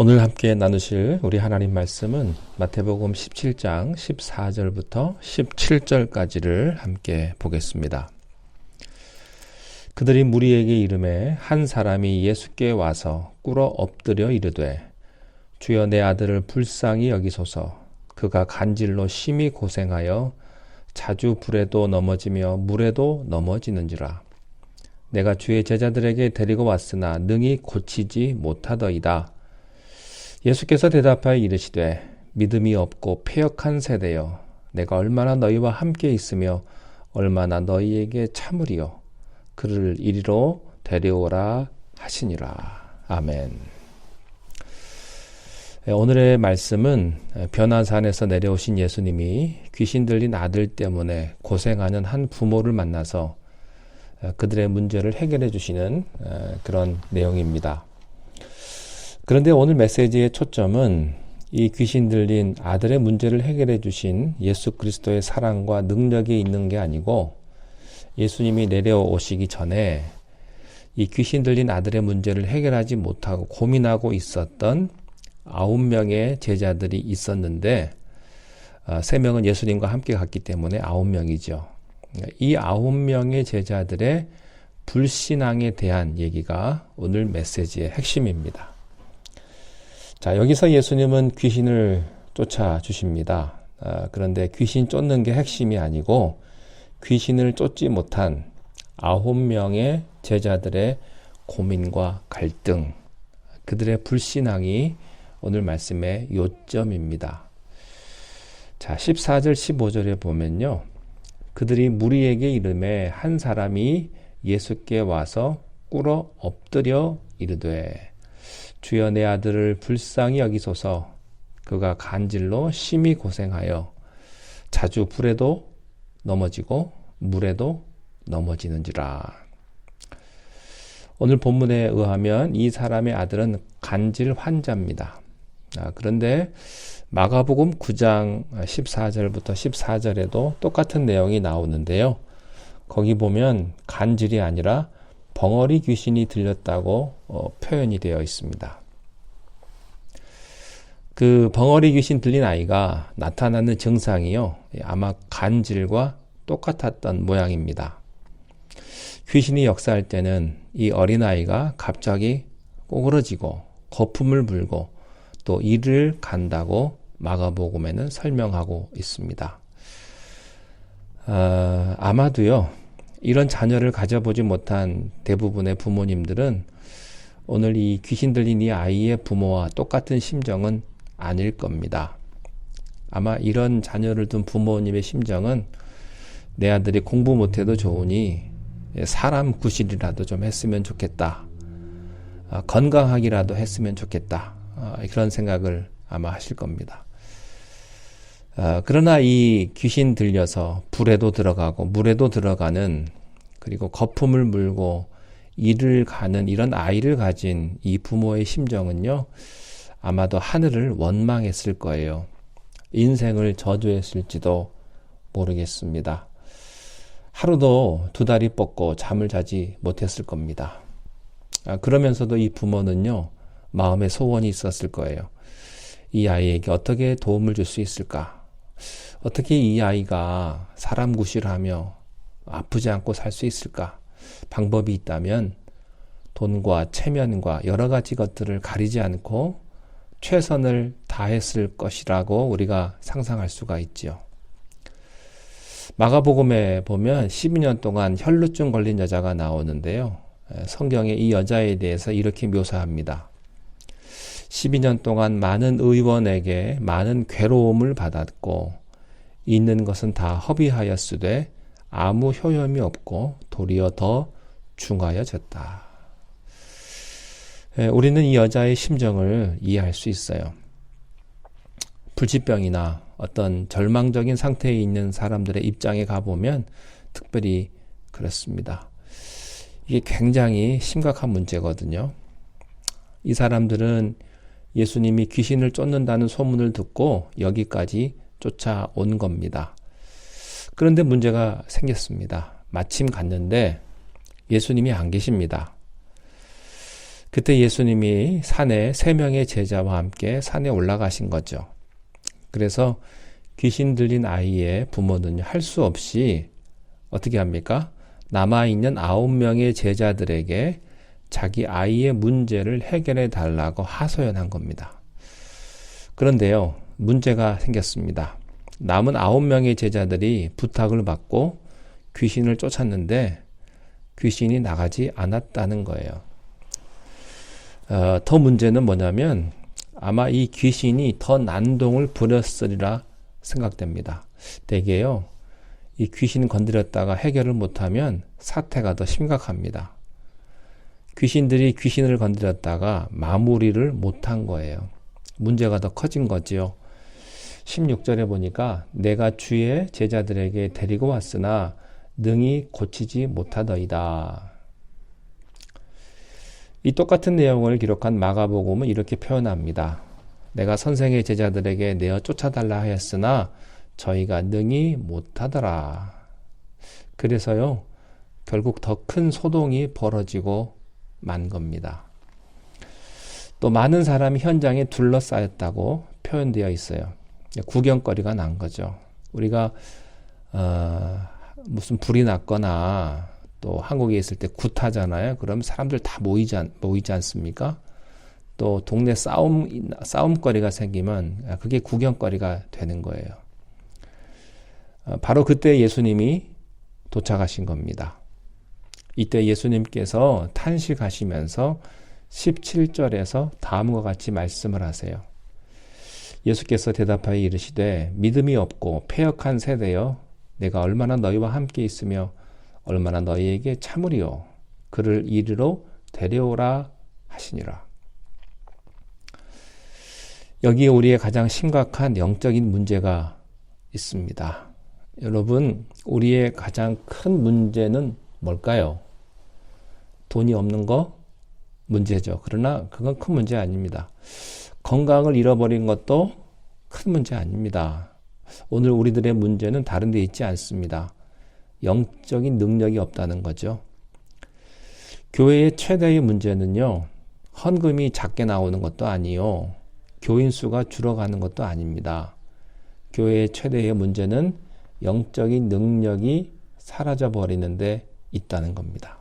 오늘 함께 나누실 우리 하나님 말씀은 마태복음 17장 14절부터 17절까지를 함께 보겠습니다. 그들이 무리에게 이르매 한 사람이 예수께 와서 꿇어 엎드려 이르되 주여 내 아들을 불쌍히 여기소서. 그가 간질로 심히 고생하여 자주 불에도 넘어지며 물에도 넘어지는지라. 내가 주의 제자들에게 데리고 왔으나 능히 고치지 못하더이다. 예수께서 대답하여 이르시되 믿음이 없고 패역한 세대여, 내가 얼마나 너희와 함께 있으며 얼마나 너희에게 참으리요. 그를 이리로 데려오라 하시니라. 아멘. 오늘의 말씀은 변화산에서 내려오신 예수님이 귀신 들린 아들 때문에 고생하는 한 부모를 만나서 그들의 문제를 해결해 주시는 그런 내용입니다. 그런데 오늘 메시지의 초점은 이 귀신 들린 아들의 문제를 해결해 주신 예수 그리스도의 사랑과 능력이 있는 게 아니고, 예수님이 내려오시기 전에 이 귀신 들린 아들의 문제를 해결하지 못하고 고민하고 있었던 9명의 제자들이 있었는데, 3명은 예수님과 함께 갔기 때문에 9명이죠. 이 9명의 제자들의 불신앙에 대한 얘기가 오늘 메시지의 핵심입니다. 자, 여기서 예수님은 귀신을 쫓아주십니다. 그런데 귀신 쫓는 게 핵심이 아니고 귀신을 쫓지 못한 9명의 제자들의 고민과 갈등, 그들의 불신앙이 오늘 말씀의 요점입니다. 자, 14절 15절에 보면요, 그들이 무리에게 이르매 한 사람이 예수께 와서 꿇어 엎드려 이르되 주여 내 아들을 불쌍히 여기소서. 그가 간질로 심히 고생하여 자주 불에도 넘어지고 물에도 넘어지는지라. 오늘 본문에 의하면 이 사람의 아들은 간질 환자입니다. 그런데 마가복음 9장 14절부터 14절에도 똑같은 내용이 나오는데요. 거기 보면 간질이 아니라 벙어리 귀신이 들렸다고 표현이 되어 있습니다. 그 벙어리 귀신 들린 아이가 나타나는 증상이요, 아마 간질과 똑같았던 모양입니다. 귀신이 역사할 때는 이 어린아이가 갑자기 꼬그러지고 거품을 불고 또 이를 간다고 마가복음에는 설명하고 있습니다. 아마도요, 이런 자녀를 가져보지 못한 대부분의 부모님들은 오늘 이 귀신 들린 이 아이의 부모와 똑같은 심정은 아닐 겁니다. 아마 이런 자녀를 둔 부모님의 심정은 내 아들이 공부 못해도 좋으니 사람 구실이라도 좀 했으면 좋겠다. 건강하기라도 했으면 좋겠다. 그런 생각을 아마 하실 겁니다. 그러나 이 귀신 들려서 불에도 들어가고 물에도 들어가는, 그리고 거품을 물고 이를 가는 이런 아이를 가진 이 부모의 심정은요, 아마도 하늘을 원망했을 거예요. 인생을 저주했을지도 모르겠습니다. 하루도 두 다리 뻗고 잠을 자지 못했을 겁니다. 그러면서도 이 부모는요, 마음에 소원이 있었을 거예요. 이 아이에게 어떻게 도움을 줄 수 있을까? 어떻게 이 아이가 사람 구실하며 아프지 않고 살 수 있을까? 방법이 있다면 돈과 체면과 여러 가지 것들을 가리지 않고 최선을 다했을 것이라고 우리가 상상할 수가 있죠. 마가복음에 보면 12년 동안 혈루증 걸린 여자가 나오는데요. 성경에 이 여자에 대해서 이렇게 묘사합니다. 12년 동안 많은 의원에게 많은 괴로움을 받았고 있는 것은 다 허비하였으되 아무 효험이 없고 도리어 더 중하여졌다. 우리는 이 여자의 심정을 이해할 수 있어요. 불치병이나 어떤 절망적인 상태에 있는 사람들의 입장에 가보면 특별히 그렇습니다. 이게 굉장히 심각한 문제거든요. 이 사람들은 예수님이 귀신을 쫓는다는 소문을 듣고 여기까지 쫓아온 겁니다. 그런데 문제가 생겼습니다. 마침 갔는데 예수님이 안 계십니다. 그때 예수님이 산에 3명의 제자와 함께 산에 올라가신 거죠. 그래서 귀신 들린 아이의 부모는 할 수 없이 어떻게 합니까? 남아있는 9명의 제자들에게 자기 아이의 문제를 해결해 달라고 하소연한 겁니다. 그런데요, 문제가 생겼습니다. 남은 9명의 제자들이 부탁을 받고 귀신을 쫓았는데 귀신이 나가지 않았다는 거예요. 더 문제는 뭐냐면 아마 이 귀신이 더 난동을 부렸으리라 생각됩니다. 대개요, 이 귀신 건드렸다가 해결을 못하면 사태가 더 심각합니다. 귀신들이 귀신을 건드렸다가 마무리를 못한 거예요. 문제가 더 커진 거지요. 16절에 보니까 내가 주의 제자들에게 데리고 왔으나 능히 고치지 못하더이다. 이 똑같은 내용을 기록한 마가복음은 이렇게 표현합니다. 내가 선생의 제자들에게 내어 쫓아달라 하였으나 저희가 능히 못하더라. 그래서요, 결국 더 큰 소동이 벌어지고 만 겁니다. 또 많은 사람이 현장에 둘러싸였다고 표현되어 있어요. 구경거리가 난 거죠. 우리가 무슨 불이 났거나 또 한국에 있을 때 굿하잖아요. 그럼 사람들 다 모이지 않습니까? 또 동네 싸움거리가 생기면 그게 구경거리가 되는 거예요. 바로 그때 예수님이 도착하신 겁니다. 이때 예수님께서 탄식하시면서 17절에서 다음과 같이 말씀을 하세요. 예수께서 대답하여 이르시되 믿음이 없고 패역한 세대여 내가 얼마나 너희와 함께 있으며 얼마나 너희에게 참으리요 그를 이리로 데려오라 하시니라. 여기에 우리의 가장 심각한 영적인 문제가 있습니다. 여러분, 우리의 가장 큰 문제는 뭘까요? 돈이 없는 거 문제죠. 그러나 그건 큰 문제 아닙니다. 건강을 잃어버린 것도 큰 문제 아닙니다. 오늘 우리들의 문제는 다른 데 있지 않습니다. 영적인 능력이 없다는 거죠. 교회의 최대의 문제는요, 헌금이 작게 나오는 것도 아니요, 교인 수가 줄어가는 것도 아닙니다. 교회의 최대의 문제는 영적인 능력이 사라져 버리는데 있다는 겁니다.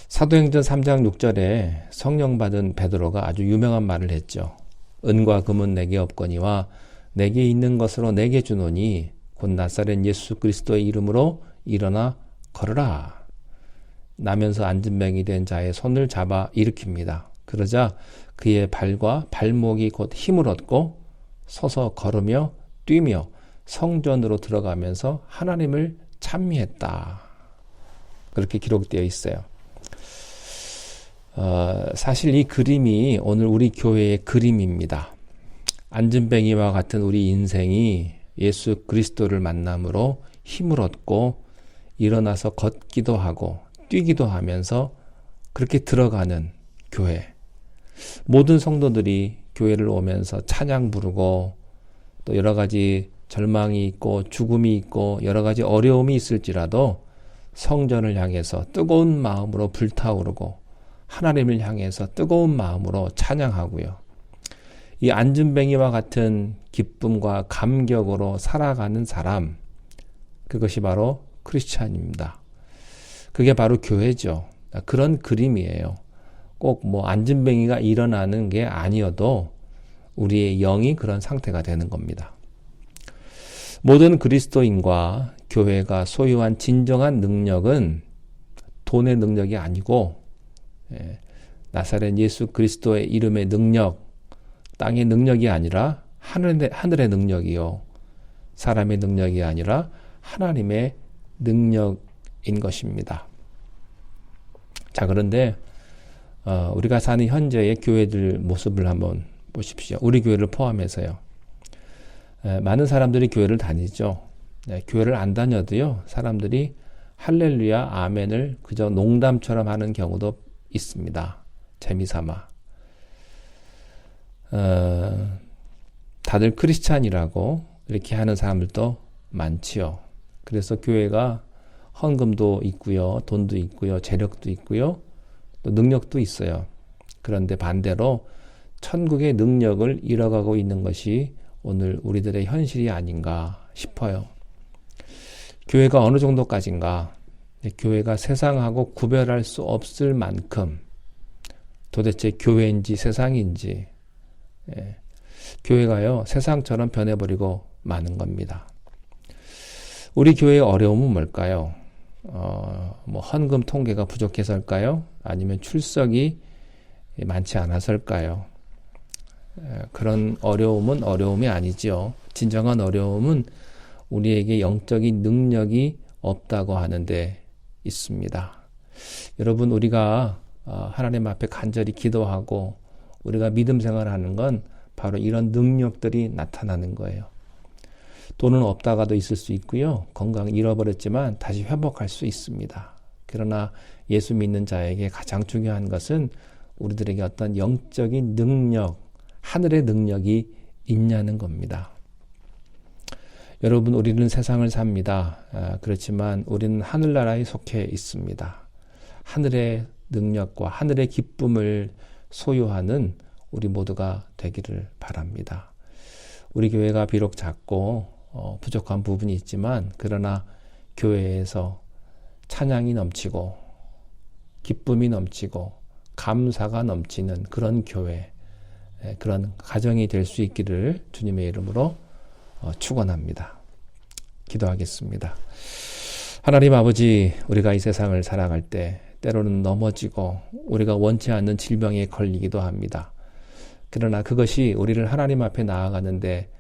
사도행전 3장 6절에 성령 받은 베드로가 아주 유명한 말을 했죠. 은과 금은 내게 없거니와 내게 있는 것으로 내게 주노니 곧 나사렛 예수 그리스도의 이름으로 일어나 걸으라. 나면서 앉은뱅이 된 자의 손을 잡아 일으킵니다. 그러자 그의 발과 발목이 곧 힘을 얻고 서서 걸으며 뛰며 성전으로 들어가면서 하나님을 찬미했다. 그렇게 기록되어 있어요. 사실 이 그림이 오늘 우리 교회의 그림입니다. 앉은뱅이와 같은 우리 인생이 예수 그리스도를 만남으로 힘을 얻고 일어나서 걷기도 하고 뛰기도 하면서 그렇게 들어가는 교회. 모든 성도들이 교회를 오면서 찬양 부르고 또 여러 가지 절망이 있고 죽음이 있고 여러 가지 어려움이 있을지라도 성전을 향해서 뜨거운 마음으로 불타오르고 하나님을 향해서 뜨거운 마음으로 찬양하고요. 이 앉은뱅이와 같은 기쁨과 감격으로 살아가는 사람, 그것이 바로 크리스찬입니다. 그게 바로 교회죠. 그런 그림이에요. 꼭 뭐 앉은뱅이가 일어나는 게 아니어도 우리의 영이 그런 상태가 되는 겁니다. 모든 그리스도인과 교회가 소유한 진정한 능력은 돈의 능력이 아니고 나사렛 예수 그리스도의 이름의 능력, 땅의 능력이 아니라 하늘의 능력이요. 사람의 능력이 아니라 하나님의 능력인 것입니다. 자, 그런데 우리가 사는 현재의 교회들 모습을 한번 보십시오. 우리 교회를 포함해서요. 많은 사람들이 교회를 다니죠. 교회를 안 다녀도요, 사람들이 할렐루야, 아멘을 그저 농담처럼 하는 경우도 있습니다. 재미삼아. 다들 크리스찬이라고 이렇게 하는 사람들도 많지요. 그래서 교회가 헌금도 있고요, 돈도 있고요, 재력도 있고요, 또 능력도 있어요. 그런데 반대로 천국의 능력을 잃어가고 있는 것이 오늘 우리들의 현실이 아닌가 싶어요. 교회가 어느 정도까지인가? 교회가 세상하고 구별할 수 없을 만큼 도대체 교회인지 세상인지, 교회가요 세상처럼 변해버리고 마는 겁니다. 우리 교회의 어려움은 뭘까요? 뭐 헌금 통계가 부족해서일까요? 아니면 출석이 많지 않아서일까요? 그런 어려움은 어려움이 아니지요. 진정한 어려움은 우리에게 영적인 능력이 없다고 하는데 있습니다. 여러분, 우리가 하나님 앞에 간절히 기도하고 우리가 믿음 생활하는 건 바로 이런 능력들이 나타나는 거예요. 돈은 없다가도 있을 수 있고요. 건강 잃어버렸지만 다시 회복할 수 있습니다. 그러나 예수 믿는 자에게 가장 중요한 것은 우리들에게 어떤 영적인 능력, 하늘의 능력이 있냐는 겁니다. 여러분, 우리는 세상을 삽니다. 그렇지만 우리는 하늘나라에 속해 있습니다. 하늘의 능력과 하늘의 기쁨을 소유하는 우리 모두가 되기를 바랍니다. 우리 교회가 비록 작고 부족한 부분이 있지만 그러나 교회에서 찬양이 넘치고 기쁨이 넘치고 감사가 넘치는 그런 교회, 그런 가정이 될 수 있기를 주님의 이름으로 축원합니다. 기도하겠습니다. 하나님 아버지, 우리가 이 세상을 살아갈 때 때로는 넘어지고 우리가 원치 않는 질병에 걸리기도 합니다. 그러나 그것이 우리를 하나님 앞에 나아가는데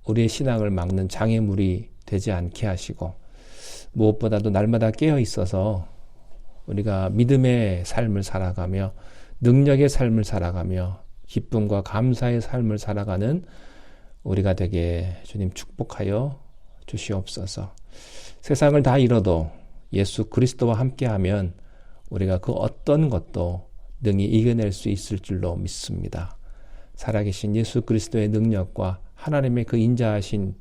우리의 신앙을 막는 장애물이 되지 않게 하시고, 무엇보다도 날마다 깨어 있어서 우리가 믿음의 삶을 살아가며 능력의 삶을 살아가며 기쁨과 감사의 삶을 살아가는 우리가 되게 주님 축복하여 주시옵소서. 세상을 다 잃어도 예수 그리스도와 함께하면 우리가 그 어떤 것도 능히 이겨낼 수 있을 줄로 믿습니다. 살아계신 예수 그리스도의 능력과 하나님의 그 인자하신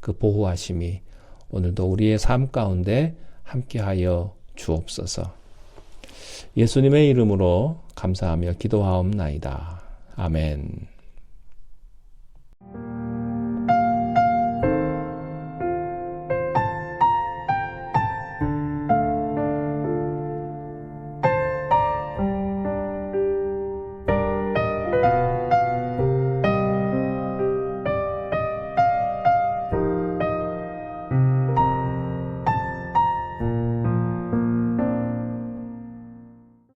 그 보호하심이 오늘도 우리의 삶 가운데 함께하여 주옵소서. 예수님의 이름으로 감사하며 기도하옵나이다. 아멘.